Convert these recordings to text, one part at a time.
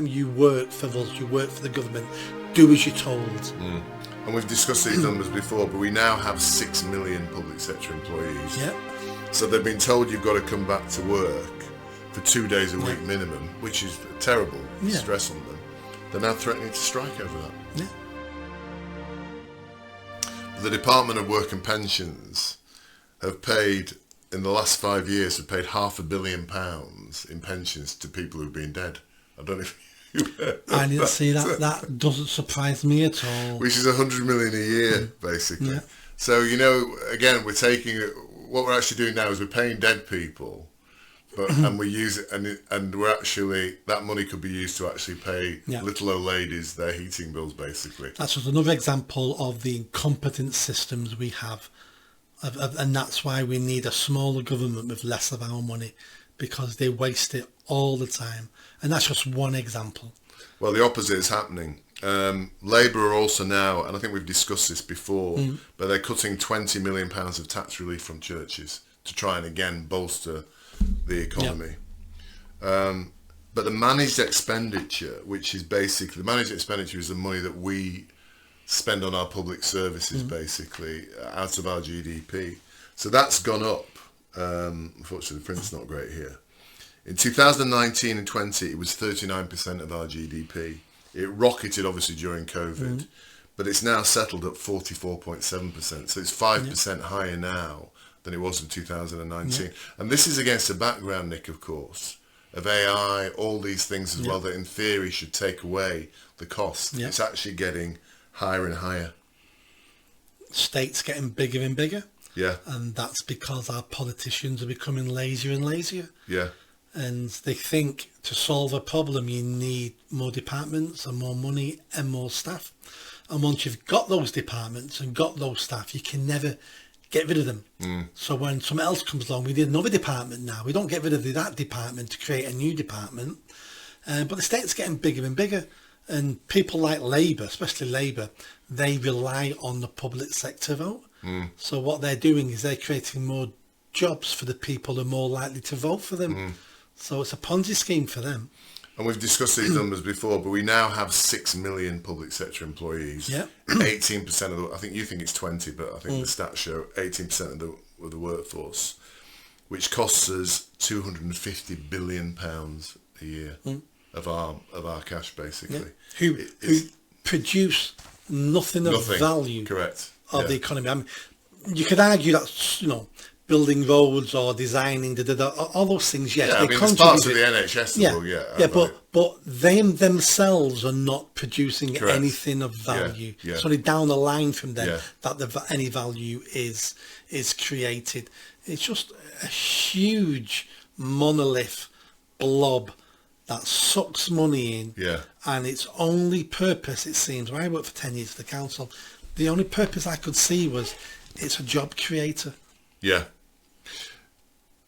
You work for us, you work for the government, do as you're told. And we've discussed these numbers before, but we now have 6 million public sector employees. Yeah. So they've been told you've got to come back to work for 2 days a week minimum, which is terrible stress on them. They're now threatening to strike over that. Yeah. The Department of Work and Pensions have paid, in the last 5 years, have paid £500 million in pensions to people who've been dead. I don't know if you heard I didn't that. see that. That doesn't surprise me at all. Which is 100 million a year, basically. Yeah. So, again, we're taking it, what we're actually doing now is we're paying dead people, but and we use it, and we're actually, that money could be used to actually pay little old ladies their heating bills, basically. That's just another example of the incompetent systems we have, and that's why we need a smaller government with less of our money, because they waste it all the time. And that's just one example. Well, the opposite is happening. Labour are also now, and I think we've discussed this before, but they're cutting £20 million of tax relief from churches to try and again bolster the economy. But the managed expenditure, which is basically, the managed expenditure is the money that we spend on our public services, basically, out of our GDP. So that's gone up. Unfortunately, the print's not great here. In 2019 and 20, it was 39% of our GDP. It rocketed, obviously, during COVID, but it's now settled at 44.7%. So it's 5% higher now than it was in 2019. And this is against a background, Nick, of course, of AI, all these things as well, that in theory should take away the cost. It's actually getting higher and higher. States getting bigger and bigger. Yeah. And that's because our politicians are becoming lazier and lazier. Yeah. And they think to solve a problem you need more departments and more money and more staff. And once you've got those departments and got those staff, you can never get rid of them. So when something else comes along, we need another department now. We don't get rid of that department to create a new department. But the state's getting bigger and bigger. And people like Labour, especially Labour, they rely on the public sector vote. So what they're doing is they're creating more jobs for the people who are more likely to vote for them. So it's a Ponzi scheme for them. And we've discussed these numbers before, but we now have 6 million public sector employees. Yeah. 18% of the, I think you think it's 20, but I think the stats show 18% of the workforce, which costs us £250 billion a year of our cash, basically. Who produce nothing of value. Correct. Of the economy. I mean, you could argue that's, building roads or designing, all those things, yes. Yeah, they there's parts of the NHS, but they themselves are not producing anything of value. It's only down the line from them that any value is created. It's just a huge monolith blob that sucks money in. Yeah. And its only purpose, it seems, when I worked for 10 years for the council, the only purpose I could see was it's a job creator. Yeah.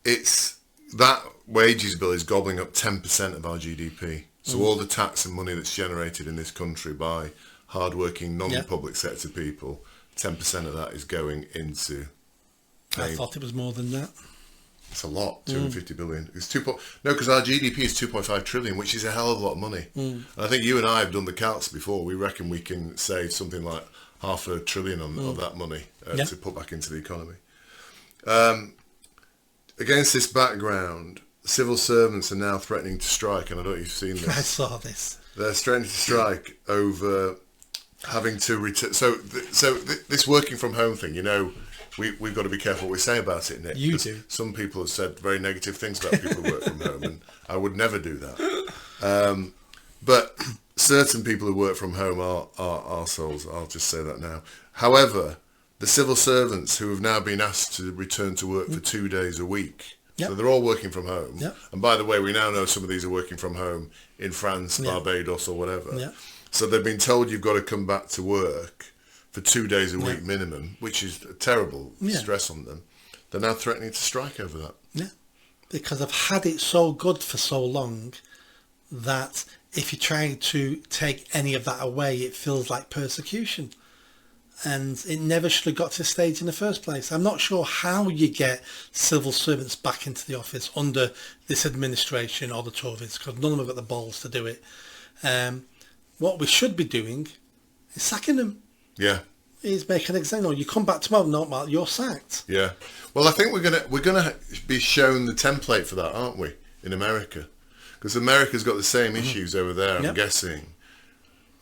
It's that wages bill is gobbling up 10% of our GDP. So all the tax and money that's generated in this country by hardworking non-public sector people, 10% of that is going into. I thought it was more than that. It's a lot, 250 billion. It's because our GDP is 2.5 trillion, which is a hell of a lot of money. And I think you and I have done the calcs before. We reckon we can save something like $500 billion of that money to put back into the economy. Against this background, civil servants are now threatening to strike, and I don't know if you've seen this. I saw this. They're threatening to strike over having to return. So this working from home thing, we've got to be careful what we say about it, Nick. You do. Some people have said very negative things about people who work from home, and I would never do that. But certain people who work from home are arseholes. I'll just say that now. However, the civil servants who have now been asked to return to work for 2 days a week, so they're all working from home. And by the way, we now know some of these are working from home in France, Barbados or whatever. So they've been told you've got to come back to work for 2 days a week minimum, which is a terrible stress on them. They're now threatening to strike over that. Yeah, because I've had it so good for so long that if you try to take any of that away, it feels like persecution. And it never should have got to this stage in the first place. I'm not sure how you get civil servants back into the office under this administration or the Tories, because none of them have got the balls to do it. What we should be doing is sacking them. Yeah. Is making an example. You come back tomorrow, no, Mark, you're sacked. Yeah. Well, I think we're gonna be shown the template for that, aren't we, in America? Because America's got the same issues over there. I'm guessing.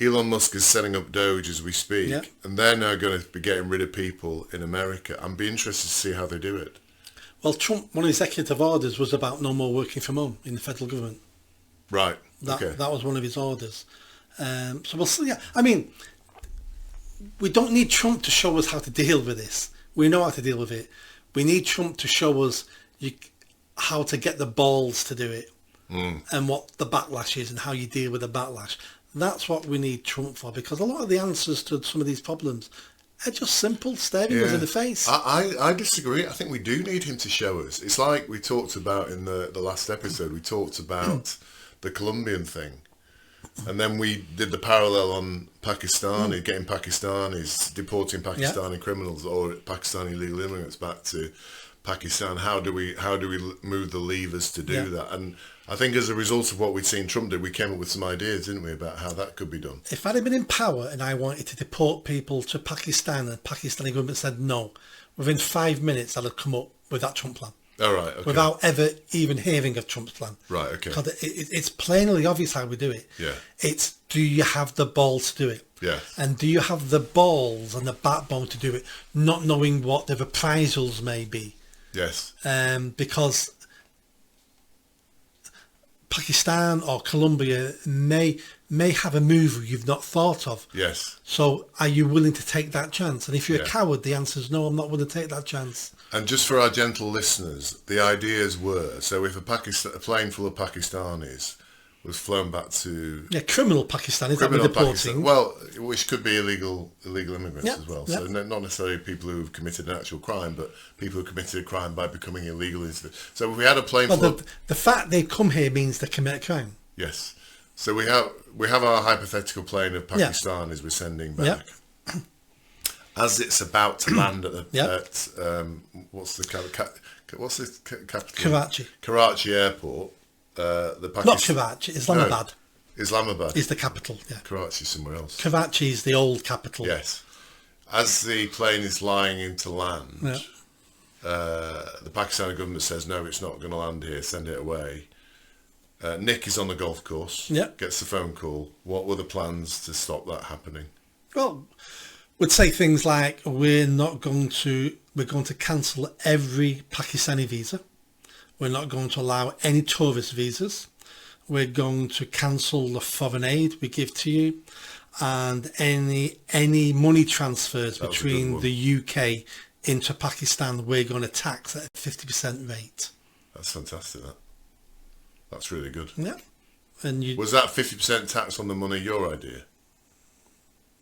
Elon Musk is setting up Doge as we speak, and they're now going to be getting rid of people in America. I'm be interested to see how they do it. Well, Trump, one of his executive orders was about no more working from home in the federal government. Right. That was one of his orders. So we'll see. Yeah. I mean, we don't need Trump to show us how to deal with this. We know how to deal with it. We need Trump to show us how to get the balls to do it, and what the backlash is and how you deal with the backlash. That's what we need Trump for, because a lot of the answers to some of these problems are just simple, staring us in the face. I disagree. I think we do need him to show us. It's like we talked about in the last episode. We talked about the Colombian thing. And then we did the parallel on Pakistani, getting Pakistanis, deporting Pakistani criminals or Pakistani illegal immigrants back to Pakistan. How do we move the levers to do that? And I think as a result of what we'd seen Trump do, we came up with some ideas, didn't we, about how that could be done. If I'd have been in power and I wanted to deport people to Pakistan and the Pakistani government said no, within 5 minutes I'd have come up with that Trump plan. Oh, right, okay. Without ever even hearing of Trump's plan. Right, okay. Because it's plainly obvious how we do it. Yeah. It's, do you have the balls to do it? Yeah. And do you have the balls and the backbone to do it, not knowing what the reprisals may be? Yes. Because Pakistan or Colombia may have a move you've not thought of. Yes. So are you willing to take that chance? And if you're a coward, the answer is no, I'm not willing to take that chance. And just for our gentle listeners, the ideas were, so if a plane full of Pakistanis was flown back to... Yeah, criminal Pakistanis that we're deporting. Well, which could be illegal immigrants as well. Yeah. So not necessarily people who've committed an actual crime, but people who committed a crime by becoming illegal. So if we had a plane full of... The fact they come here means they commit a crime. Yes. So we have our hypothetical plane of Pakistanis we're sending back. Yeah. As it's about to land at what's the capital? Karachi Airport. Not Karachi, Islamabad. No, Islamabad is the capital. Yeah. Karachi is somewhere else. Karachi is the old capital. Yes. As the plane is lying in to land, the Pakistani government says no, it's not going to land here. Send it away. Nick is on the golf course. Yeah. Gets the phone call. What were the plans to stop that happening? Well, would say things like we're going to cancel every Pakistani visa. We're not going to allow any tourist visas. We're going to cancel the foreign aid we give to you, and any money transfers between the UK into Pakistan, we're going to tax at a 50% rate. That's fantastic. That's really good. Yeah. And was that 50% tax on the money your idea?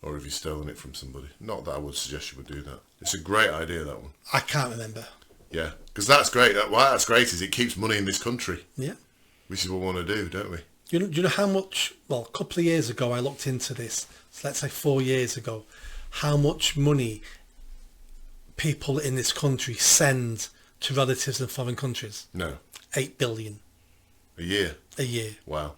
Or have you stolen it from somebody? Not that I would suggest you would do that. It's a great idea, that one. I can't remember. Yeah, because that's great. Why that's great is it keeps money in this country. Yeah. Which is what we want to do, don't we? Do you know how much, well, a couple of years ago I looked into this, so let's say 4 years ago, how much money people in this country send to relatives in foreign countries? No. 8 billion. A year? A year. Wow.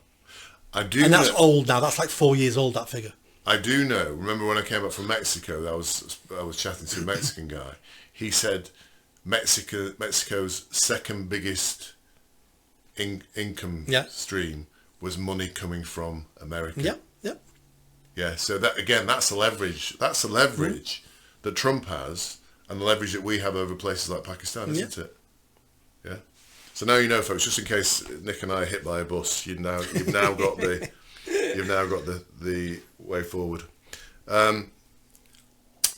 And that's old now, that's like 4 years old, that figure. I do know. Remember when I came back from Mexico, I was chatting to a Mexican guy. He said Mexico's second biggest income stream was money coming from America. Yep, yep. Yeah, so that's the leverage. That's the leverage that Trump has, and the leverage that we have over places like Pakistan, isn't it? Yeah. So now you know, folks. Just in case Nick and I are hit by a bus, you've now got the the way forward. So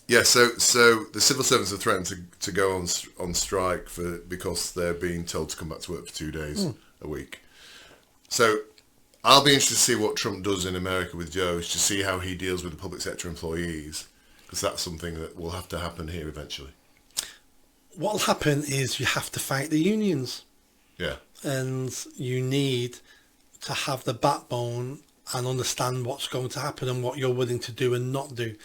the civil servants are threatened to go on strike because they're being told to come back to work for 2 days a week. So I'll be interested to see what Trump does in America with Joe, to see how he deals with the public sector employees, because that's something that will have to happen here eventually. What will happen is you have to fight the unions. Yeah. And you need to have the backbone and understand what's going to happen and what you're willing to do and not do,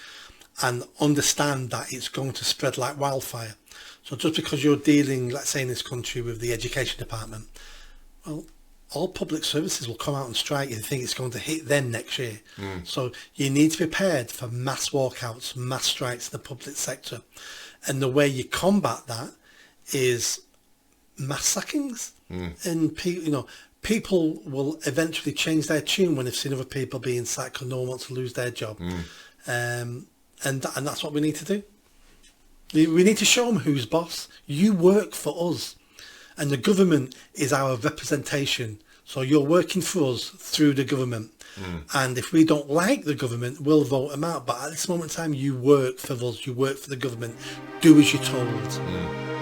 and understand that it's going to spread like wildfire. So just because you're dealing, let's say in this country, with the education department, well, all public services will come out and strike and think it's going to hit them next year. So you need to be prepared for mass walkouts, mass strikes in the public sector. And the way you combat that is mass sackings. And people will eventually change their tune when they've seen other people being sacked because no one wants to lose their job. And that's what we need to do. We need to show them who's boss. You work for us. And the government is our representation. So you're working for us through the government. And if we don't like the government, we'll vote them out. But at this moment in time, you work for us. You work for the government. Do as you're told.